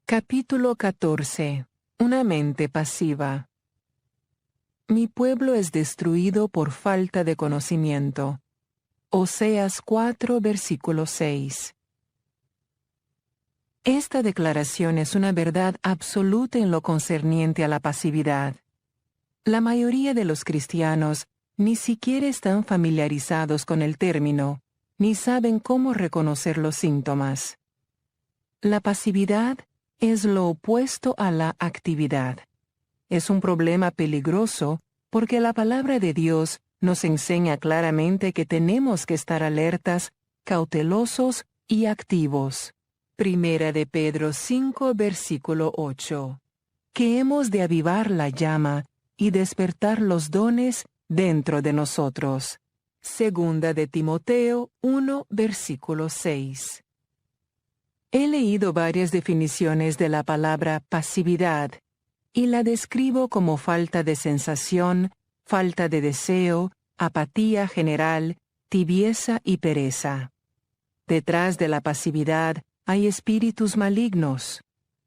Capítulo 14. Una mente pasiva. Mi pueblo es destruido por falta de conocimiento. Oseas 4, versículo 6. Esta declaración es una verdad absoluta en lo concerniente a la pasividad. La mayoría de los cristianos ni siquiera están familiarizados con el término, ni saben cómo reconocer los síntomas. La pasividad es lo opuesto a la actividad. Es un problema peligroso porque la palabra de Dios nos enseña claramente que tenemos que estar alertas, cautelosos y activos. Primera de Pedro 5, versículo 8. Que hemos de avivar la llama y despertar los dones dentro de nosotros. Segunda de Timoteo 1, versículo 6. He leído varias definiciones de la palabra pasividad y la describo como falta de sensación, falta de deseo, apatía general, tibieza y pereza. Detrás de la pasividad hay espíritus malignos.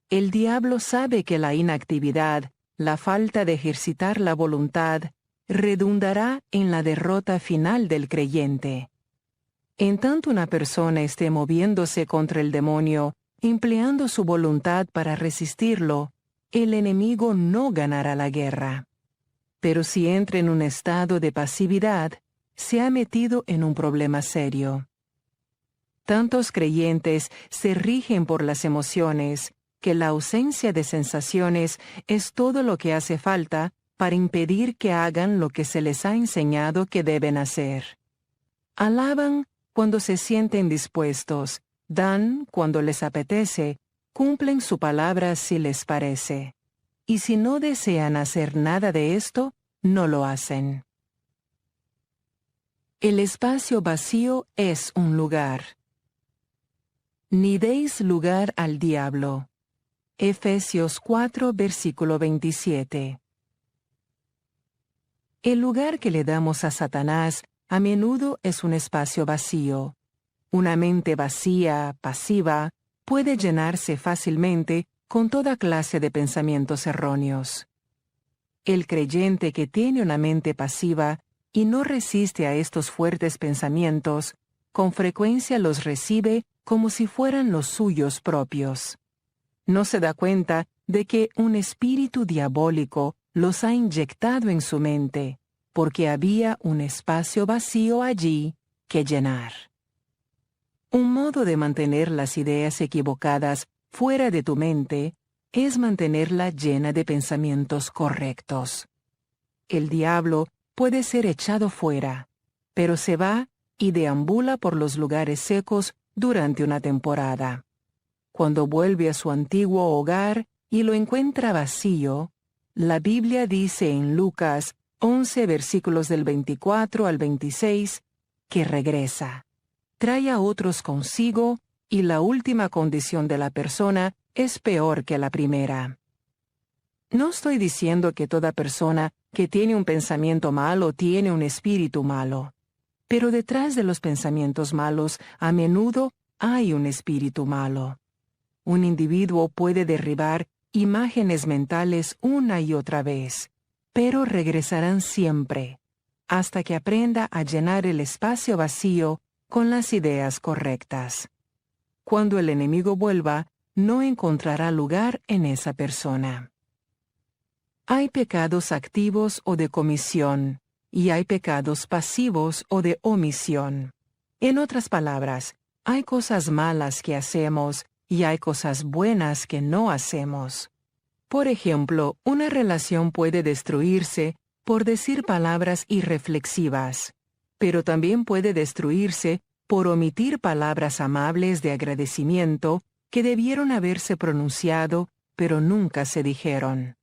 El diablo sabe que la inactividad, la falta de ejercitar la voluntad, redundará en la derrota final del creyente. En tanto una persona esté moviéndose contra el demonio, empleando su voluntad para resistirlo, el enemigo no ganará la guerra. Pero si entra en un estado de pasividad, se ha metido en un problema serio. Tantos creyentes se rigen por las emociones, que la ausencia de sensaciones es todo lo que hace falta para impedir que hagan lo que se les ha enseñado que deben hacer. Alaban cuando se sienten dispuestos, dan cuando les apetece, cumplen su palabra si les parece. Y si no desean hacer nada de esto, no lo hacen. El espacio vacío es un lugar. Ni deis lugar al diablo. Efesios 4, versículo 27. El lugar que le damos a Satanás a menudo es un espacio vacío. Una mente vacía, pasiva, puede llenarse fácilmente con toda clase de pensamientos erróneos. El creyente que tiene una mente pasiva y no resiste a estos fuertes pensamientos, con frecuencia los recibe como si fueran los suyos propios. No se da cuenta de que un espíritu diabólico los ha inyectado en su mente, porque había un espacio vacío allí que llenar. Un modo de mantener las ideas equivocadas fuera de tu mente es mantenerla llena de pensamientos correctos. El diablo puede ser echado fuera, pero se va y deambula por los lugares secos durante una temporada. Cuando vuelve a su antiguo hogar y lo encuentra vacío, la Biblia dice en Lucas 11 versículos del 24 al 26, que regresa. Trae a otros consigo y la última condición de la persona es peor que la primera. No estoy diciendo que toda persona que tiene un pensamiento malo tiene un espíritu malo, pero detrás de los pensamientos malos a menudo hay un espíritu malo. Un individuo puede derribar imágenes mentales una y otra vez, pero regresarán siempre, hasta que aprenda a llenar el espacio vacío con las ideas correctas. Cuando el enemigo vuelva, no encontrará lugar en esa persona. Hay pecados activos o de comisión, y hay pecados pasivos o de omisión. En otras palabras, hay cosas malas que hacemos y hay cosas buenas que no hacemos. Por ejemplo, una relación puede destruirse por decir palabras irreflexivas, pero también puede destruirse por omitir palabras amables de agradecimiento que debieron haberse pronunciado, pero nunca se dijeron.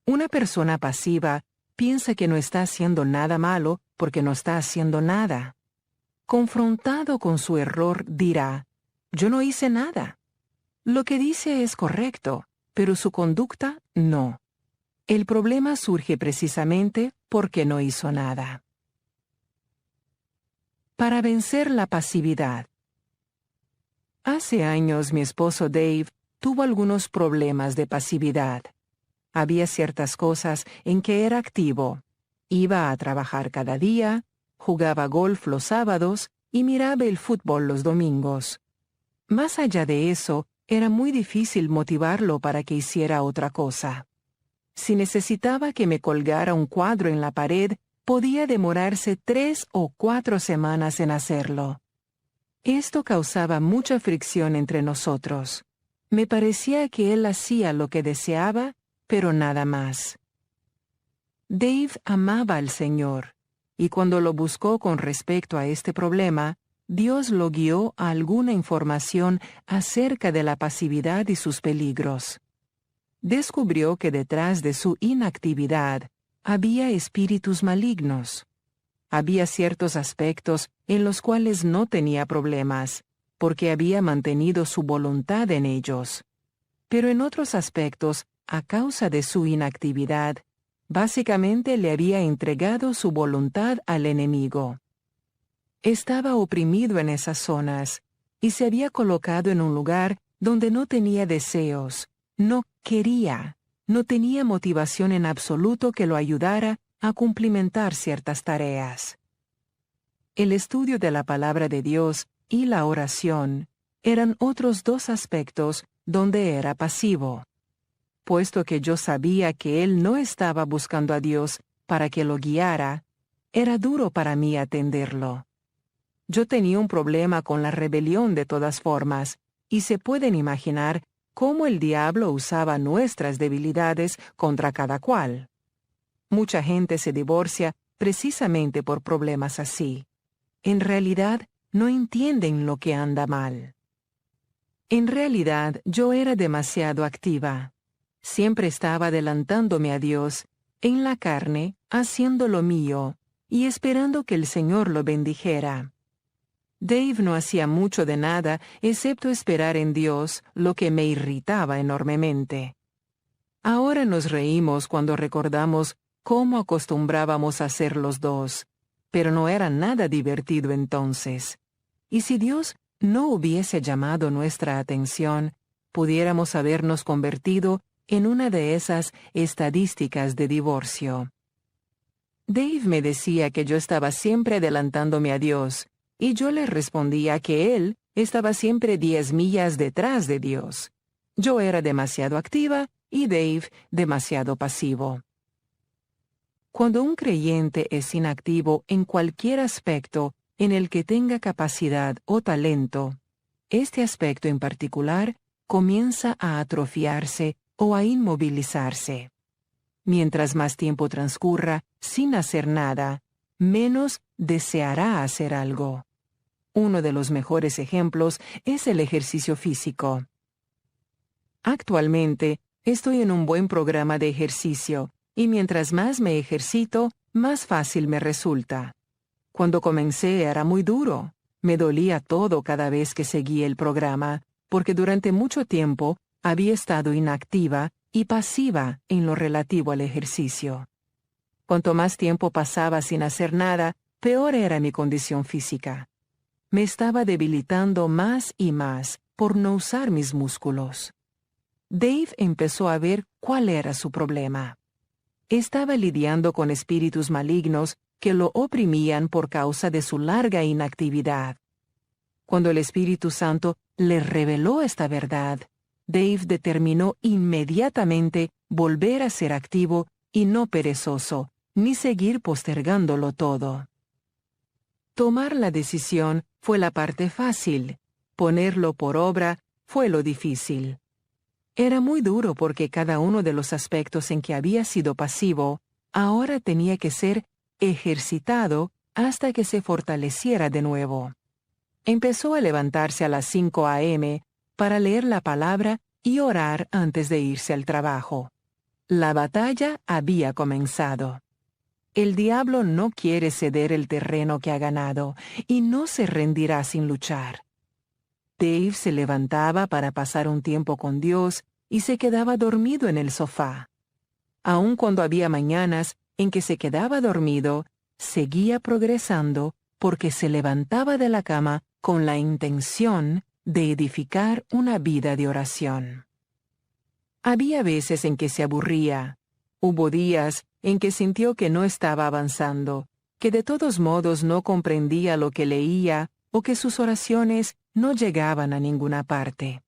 Una persona pasiva piensa que no está haciendo nada malo porque no está haciendo nada. Confrontado con su error, dirá: «Yo no hice nada». Lo que dice es correcto, pero su conducta no. El problema surge precisamente porque no hizo nada. Para vencer la pasividad. Hace años mi esposo Dave tuvo algunos problemas de pasividad. Había ciertas cosas en que era activo. Iba a trabajar cada día, jugaba golf los sábados y miraba el fútbol los domingos. Más allá de eso, era muy difícil motivarlo para que hiciera otra cosa. Si necesitaba que me colgara un cuadro en la pared, podía demorarse 3 o 4 semanas en hacerlo. Esto causaba mucha fricción entre nosotros. Me parecía que él hacía lo que deseaba, pero nada más. Dave amaba al Señor, y cuando lo buscó con respecto a este problema, Dios lo guió a alguna información acerca de la pasividad y sus peligros. Descubrió que detrás de su inactividad había espíritus malignos. Había ciertos aspectos en los cuales no tenía problemas, porque había mantenido su voluntad en ellos. Pero en otros aspectos, a causa de su inactividad, básicamente le había entregado su voluntad al enemigo. Estaba oprimido en esas zonas y se había colocado en un lugar donde no tenía deseos, no quería, no tenía motivación en absoluto que lo ayudara a cumplimentar ciertas tareas. El estudio de la palabra de Dios y la oración eran otros 2 aspectos donde era pasivo. Puesto que yo sabía que él no estaba buscando a Dios para que lo guiara, era duro para mí atenderlo. Yo tenía un problema con la rebelión de todas formas, y se pueden imaginar cómo el diablo usaba nuestras debilidades contra cada cual. Mucha gente se divorcia precisamente por problemas así. En realidad, no entienden lo que anda mal. En realidad, yo era demasiado activa. Siempre estaba adelantándome a Dios, en la carne, haciendo lo mío, y esperando que el Señor lo bendijera. Dave no hacía mucho de nada, excepto esperar en Dios, lo que me irritaba enormemente. Ahora nos reímos cuando recordamos cómo acostumbrábamos a hacer los dos, pero no era nada divertido entonces. Y si Dios no hubiese llamado nuestra atención, pudiéramos habernos convertido en una de esas estadísticas de divorcio. Dave me decía que yo estaba siempre adelantándome a Dios, y yo le respondía que él estaba siempre 10 millas detrás de Dios. Yo era demasiado activa y Dave demasiado pasivo. Cuando un creyente es inactivo en cualquier aspecto en el que tenga capacidad o talento, este aspecto en particular comienza a atrofiarse o a inmovilizarse. Mientras más tiempo transcurra sin hacer nada, menos deseará hacer algo. Uno de los mejores ejemplos es el ejercicio físico. Actualmente, estoy en un buen programa de ejercicio, y mientras más me ejercito, más fácil me resulta. Cuando comencé era muy duro. Me dolía todo cada vez que seguía el programa, porque durante mucho tiempo había estado inactiva y pasiva en lo relativo al ejercicio. Cuanto más tiempo pasaba sin hacer nada, peor era mi condición física. Me estaba debilitando más y más por no usar mis músculos. Dave empezó a ver cuál era su problema. Estaba lidiando con espíritus malignos que lo oprimían por causa de su larga inactividad. Cuando el Espíritu Santo le reveló esta verdad, Dave determinó inmediatamente volver a ser activo y no perezoso, ni seguir postergándolo todo. Tomar la decisión fue la parte fácil, ponerlo por obra fue lo difícil. Era muy duro porque cada uno de los aspectos en que había sido pasivo, ahora tenía que ser ejercitado hasta que se fortaleciera de nuevo. Empezó a levantarse a las 5 a.m. para leer la palabra y orar antes de irse al trabajo. La batalla había comenzado. El diablo no quiere ceder el terreno que ha ganado y no se rendirá sin luchar. Dave se levantaba para pasar un tiempo con Dios y se quedaba dormido en el sofá. Aun cuando había mañanas en que se quedaba dormido, seguía progresando porque se levantaba de la cama con la intención de edificar una vida de oración. Había veces en que se aburría. Hubo días en que sintió que no estaba avanzando, que de todos modos no comprendía lo que leía o que sus oraciones no llegaban a ninguna parte.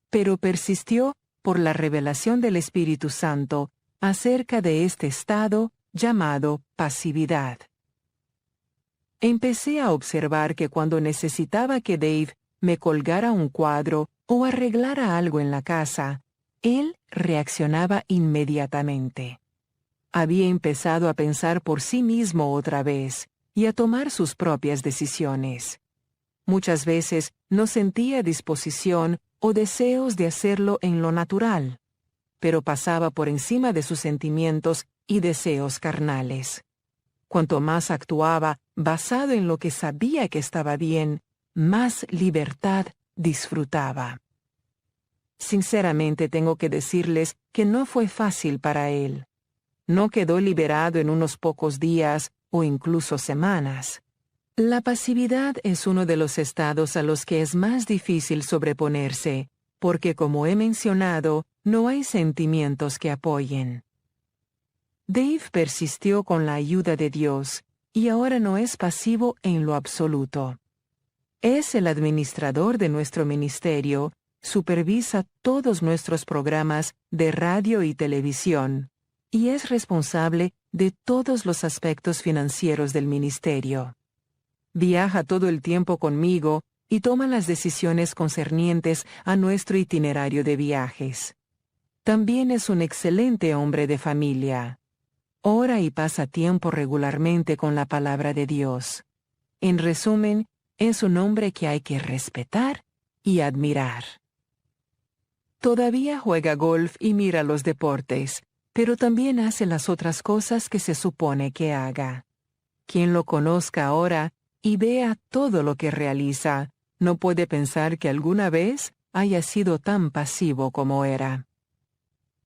Pero persistió por la revelación del Espíritu Santo acerca de este estado llamado pasividad. Empecé a observar que cuando necesitaba que Dave me colgara un cuadro o arreglara algo en la casa, él reaccionaba inmediatamente. Había empezado a pensar por sí mismo otra vez y a tomar sus propias decisiones. Muchas veces no sentía disposición o deseos de hacerlo en lo natural, pero pasaba por encima de sus sentimientos y deseos carnales. Cuanto más actuaba basado en lo que sabía que estaba bien, más libertad disfrutaba. Sinceramente tengo que decirles que no fue fácil para él. No quedó liberado en unos pocos días o incluso semanas. La pasividad es uno de los estados a los que es más difícil sobreponerse, porque como he mencionado, no hay sentimientos que apoyen. Dave persistió con la ayuda de Dios y ahora no es pasivo en lo absoluto. Es el administrador de nuestro ministerio, supervisa todos nuestros programas de radio y televisión, y es responsable de todos los aspectos financieros del ministerio. Viaja todo el tiempo conmigo y toma las decisiones concernientes a nuestro itinerario de viajes. También es un excelente hombre de familia. Ora y pasa tiempo regularmente con la palabra de Dios. En resumen, es un hombre que hay que respetar y admirar. Todavía juega golf y mira los deportes, pero también hace las otras cosas que se supone que haga. Quien lo conozca ahora y vea todo lo que realiza, no puede pensar que alguna vez haya sido tan pasivo como era.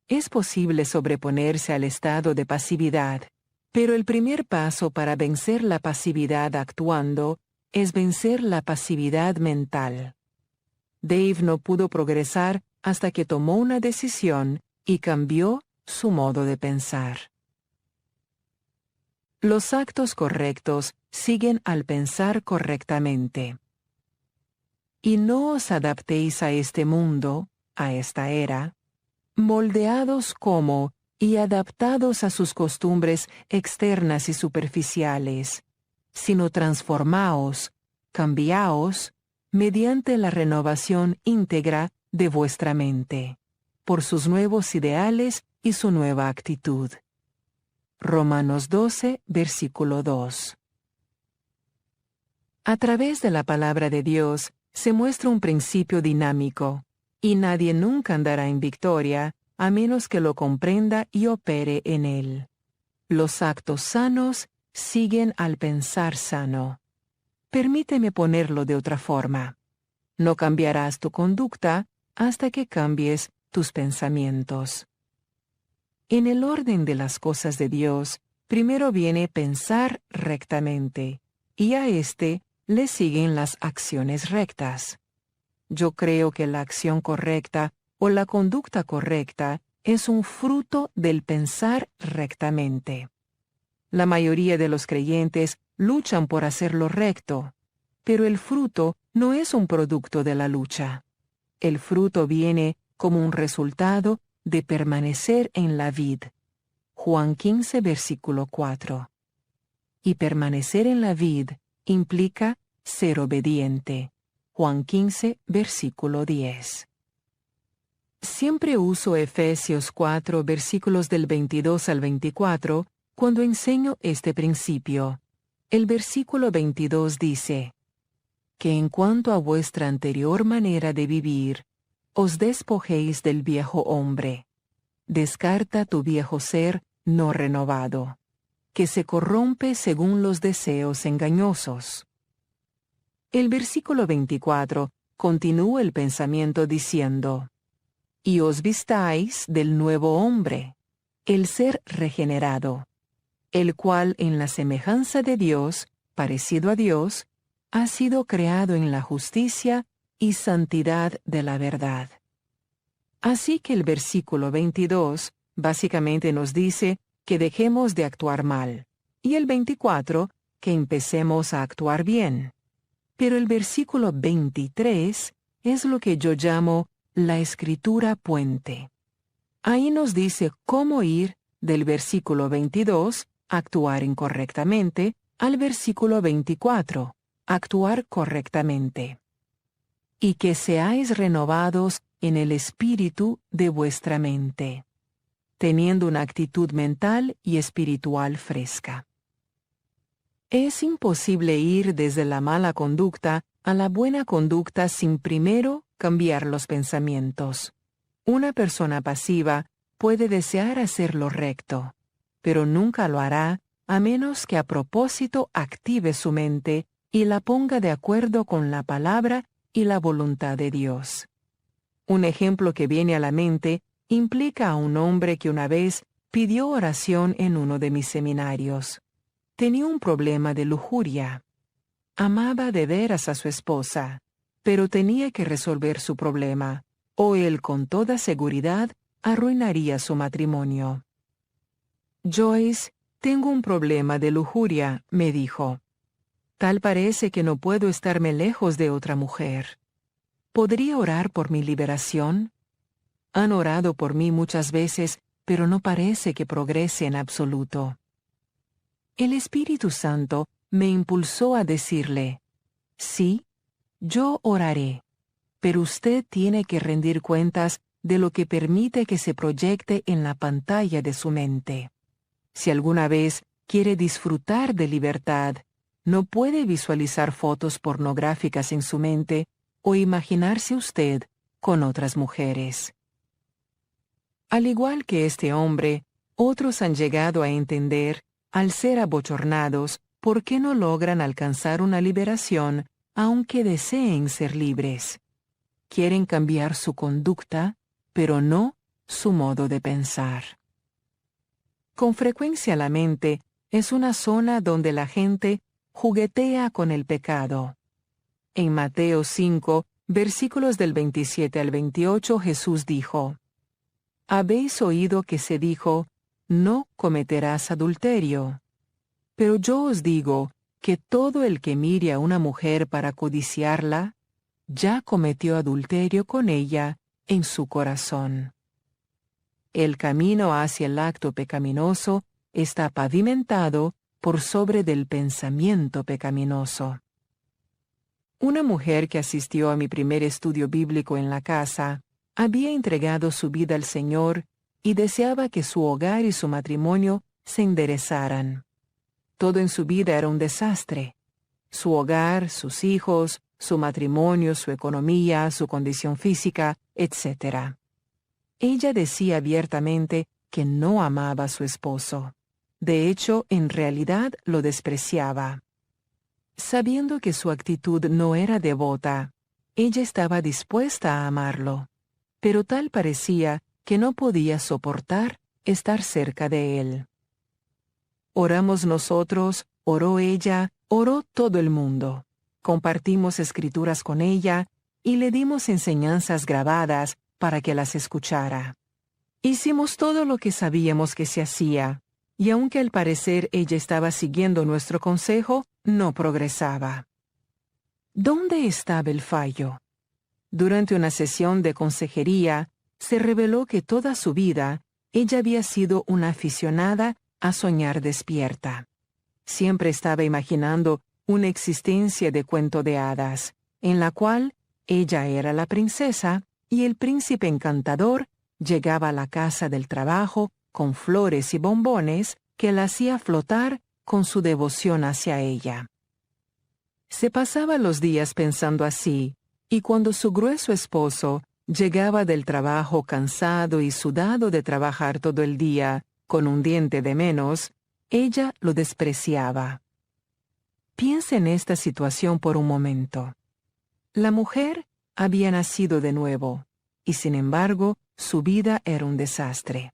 Es posible sobreponerse al estado de pasividad, pero el primer paso para vencer la pasividad actuando es vencer la pasividad mental. Dave no pudo progresar hasta que tomó una decisión y cambió su modo de pensar. Los actos correctos siguen al pensar correctamente. Y no os adaptéis a este mundo, a esta era, moldeados como y adaptados a sus costumbres externas y superficiales, sino transformaos, cambiaos, mediante la renovación íntegra de vuestra mente, por sus nuevos ideales y su nueva actitud. Romanos 12, versículo 2. A través de la palabra de Dios se muestra un principio dinámico, y nadie nunca andará en victoria a menos que lo comprenda y opere en él. Los actos sanos siguen al pensar sano. Permíteme ponerlo de otra forma. No cambiarás tu conducta hasta que cambies tus pensamientos. En el orden de las cosas de Dios, primero viene pensar rectamente, y a éste le siguen las acciones rectas. Yo creo que la acción correcta o la conducta correcta es un fruto del pensar rectamente. La mayoría de los creyentes luchan por hacerlo recto, pero el fruto no es un producto de la lucha. El fruto viene como un resultado de permanecer en la vid. Juan 15, versículo 4. Y permanecer en la vid implica ser obediente. Juan 15, versículo 10. Siempre uso Efesios 4, versículos del 22 al 24, cuando enseño este principio. El versículo 22 dice: que en cuanto a vuestra anterior manera de vivir, os despojéis del viejo hombre. Descarta tu viejo ser no renovado, que se corrompe según los deseos engañosos. El versículo 24 continúa el pensamiento diciendo: y os vistáis del nuevo hombre, el ser regenerado, el cual en la semejanza de Dios, parecido a Dios, ha sido creado en la justicia y santidad de la verdad. Así que el versículo 22 básicamente nos dice que dejemos de actuar mal, y el 24 que empecemos a actuar bien. Pero el versículo 23 es lo que yo llamo la escritura puente. Ahí nos dice cómo ir del versículo 22, actuar incorrectamente, al versículo 24, actuar correctamente. Y que seáis renovados en el espíritu de vuestra mente, teniendo una actitud mental y espiritual fresca. Es imposible ir desde la mala conducta a la buena conducta sin primero cambiar los pensamientos. Una persona pasiva puede desear hacer lo recto, pero nunca lo hará a menos que a propósito active su mente y la ponga de acuerdo con la palabra y la voluntad de Dios. Un ejemplo que viene a la mente implica a un hombre que una vez pidió oración en uno de mis seminarios. Tenía un problema de lujuria. Amaba de veras a su esposa, pero tenía que resolver su problema, o él con toda seguridad arruinaría su matrimonio. Joyce, tengo un problema de lujuria, me dijo. Tal parece que no puedo estarme lejos de otra mujer. ¿Podría orar por mi liberación? Han orado por mí muchas veces, pero no parece que progrese en absoluto. El Espíritu Santo me impulsó a decirle, sí, yo oraré, pero usted tiene que rendir cuentas de lo que permite que se proyecte en la pantalla de su mente. Si alguna vez quiere disfrutar de libertad, no puede visualizar fotos pornográficas en su mente o imaginarse usted con otras mujeres. Al igual que este hombre, otros han llegado a entender, al ser abochornados, por qué no logran alcanzar una liberación aunque deseen ser libres. Quieren cambiar su conducta, pero no su modo de pensar. Con frecuencia la mente es una zona donde la gente juguetea con el pecado. En Mateo 5, versículos del 27 al 28, Jesús dijo, «Habéis oído que se dijo, no cometerás adulterio. Pero yo os digo que todo el que mire a una mujer para codiciarla, ya cometió adulterio con ella en su corazón». El camino hacia el acto pecaminoso está pavimentado por sobre del pensamiento pecaminoso. Una mujer que asistió a mi primer estudio bíblico en la casa había entregado su vida al Señor y deseaba que su hogar y su matrimonio se enderezaran. Todo en su vida era un desastre. Su hogar, sus hijos, su matrimonio, su economía, su condición física, etc. Ella decía abiertamente que no amaba a su esposo. De hecho, en realidad lo despreciaba. Sabiendo que su actitud no era devota, ella estaba dispuesta a amarlo, pero tal parecía que no podía soportar estar cerca de él. Oramos nosotros, oró ella, oró todo el mundo. Compartimos escrituras con ella y le dimos enseñanzas grabadas para que las escuchara. Hicimos todo lo que sabíamos que se hacía, y aunque al parecer ella estaba siguiendo nuestro consejo, no progresaba. ¿Dónde estaba el fallo? Durante una sesión de consejería, se reveló que toda su vida ella había sido una aficionada a soñar despierta. Siempre estaba imaginando una existencia de cuento de hadas, en la cual ella era la princesa y el príncipe encantador llegaba a la casa del trabajo con flores y bombones que la hacía flotar con su devoción hacia ella. Se pasaba los días pensando así, y cuando su grueso esposo llegaba del trabajo cansado y sudado de trabajar todo el día, con un diente de menos, ella lo despreciaba. Piensa en esta situación por un momento. La mujer había nacido de nuevo, y sin embargo, su vida era un desastre.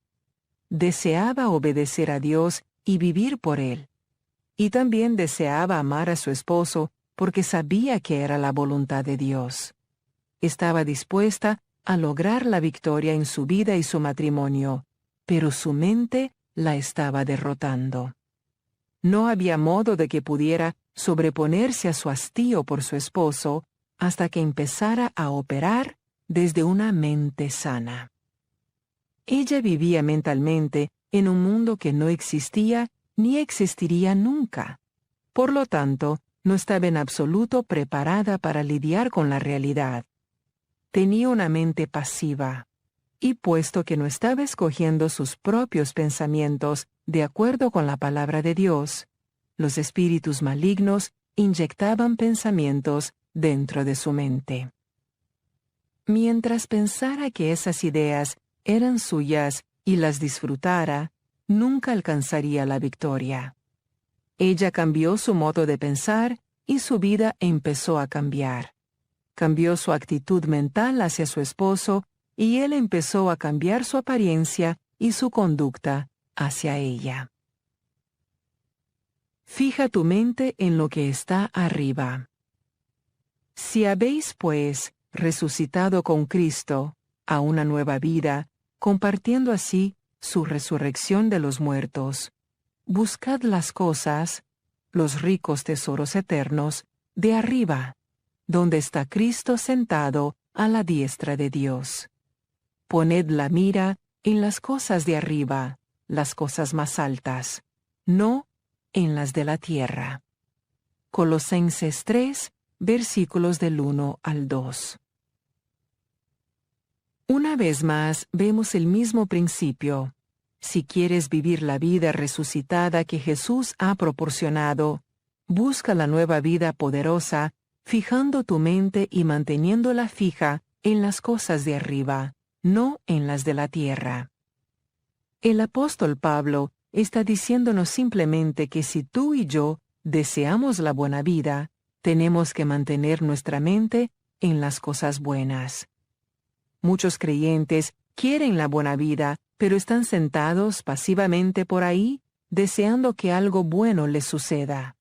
Deseaba obedecer a Dios y vivir por Él. Y también deseaba amar a su esposo porque sabía que era la voluntad de Dios. Estaba dispuesta a lograr la victoria en su vida y su matrimonio, pero su mente la estaba derrotando. No había modo de que pudiera sobreponerse a su hastío por su esposo hasta que empezara a operar desde una mente sana. Ella vivía mentalmente en un mundo que no existía ni existiría nunca. Por lo tanto, no estaba en absoluto preparada para lidiar con la realidad. Tenía una mente pasiva, y puesto que no estaba escogiendo sus propios pensamientos de acuerdo con la palabra de Dios, los espíritus malignos inyectaban pensamientos dentro de su mente. Mientras pensara que esas ideas eran suyas y las disfrutara, nunca alcanzaría la victoria. Ella cambió su modo de pensar y su vida empezó a cambiar. Cambió su actitud mental hacia su esposo y él empezó a cambiar su apariencia y su conducta hacia ella. Fija tu mente en lo que está arriba. Si habéis, pues, resucitado con Cristo a una nueva vida, compartiendo así su resurrección de los muertos, buscad las cosas, los ricos tesoros eternos, de arriba, donde está Cristo sentado a la diestra de Dios. Poned la mira en las cosas de arriba, las cosas más altas, no en las de la tierra. Colosenses 3, versículos del 1 al 2. Una vez más vemos el mismo principio. Si quieres vivir la vida resucitada que Jesús ha proporcionado, busca la nueva vida poderosa, fijando tu mente y manteniéndola fija en las cosas de arriba, no en las de la tierra. El apóstol Pablo está diciéndonos simplemente que si tú y yo deseamos la buena vida, tenemos que mantener nuestra mente en las cosas buenas. Muchos creyentes quieren la buena vida, pero están sentados pasivamente por ahí, deseando que algo bueno les suceda.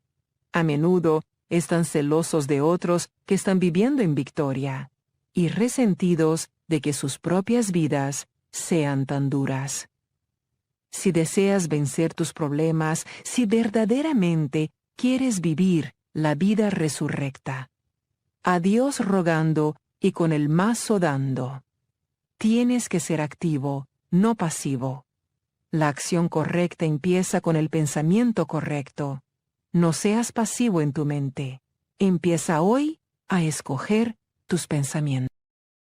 A menudo están celosos de otros que están viviendo en victoria, y resentidos de que sus propias vidas sean tan duras. Si deseas vencer tus problemas, si verdaderamente quieres vivir la vida resurrecta, a Dios rogando y con el mazo dando, tienes que ser activo, no pasivo. La acción correcta empieza con el pensamiento correcto. No seas pasivo en tu mente. Empieza hoy a escoger tus pensamientos.